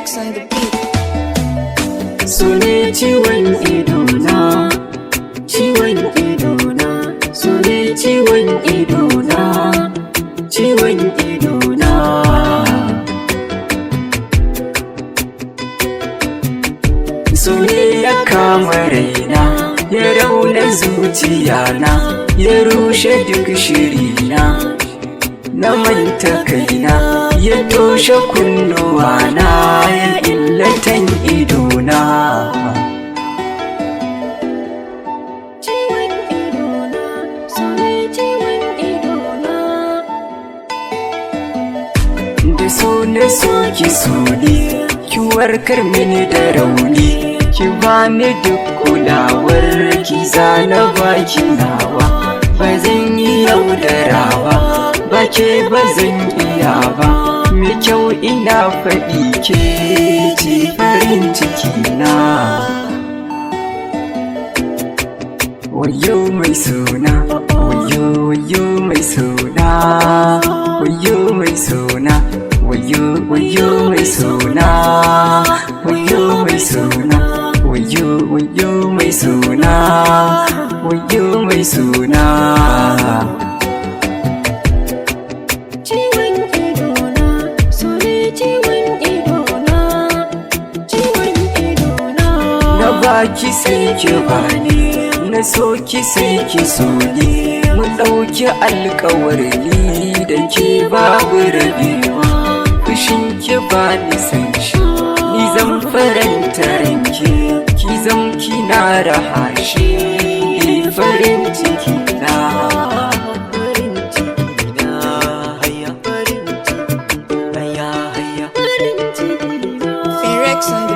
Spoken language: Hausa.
Rex on the beat. So ne ciwon idona, ciwon idona, so ne ciwon idona, ciwon idona. So ne ya kama raina, ya rauna zuciyana, ya rushe duk shirina. Na manta kaina, ya toshe kunnuwana, ya illatan idona. Ciwon idona, so ne ciwon idona. Da so na so ki so ni, ki warkar mini da rauni, ki bani duk kulawar ki, zana baki nawa. Ba zan yi yaudarawa, ba ke ba zan iya ba, mai kyau ina faɗi ke ce farin cikina. Wayo mai suna, wayo wayo mai suna, wayo mai suna, wayo wayo mai suna, wayo mai suna, wayo wayo mai suna, wayo mai suna. Ciwon idona, so ne ciwon idona, ciwon idona. Na baki sai ki bani, na so ki sai ki so ni, mu ɗauki alƙawari da ke babu rabewa. Fushin ki bani san shi, ni zan faranta ranki, ki zam kina raha shi, farin ciki na. Farin ciki na, haya farin ciki, haya haya farin ciki na. Rex on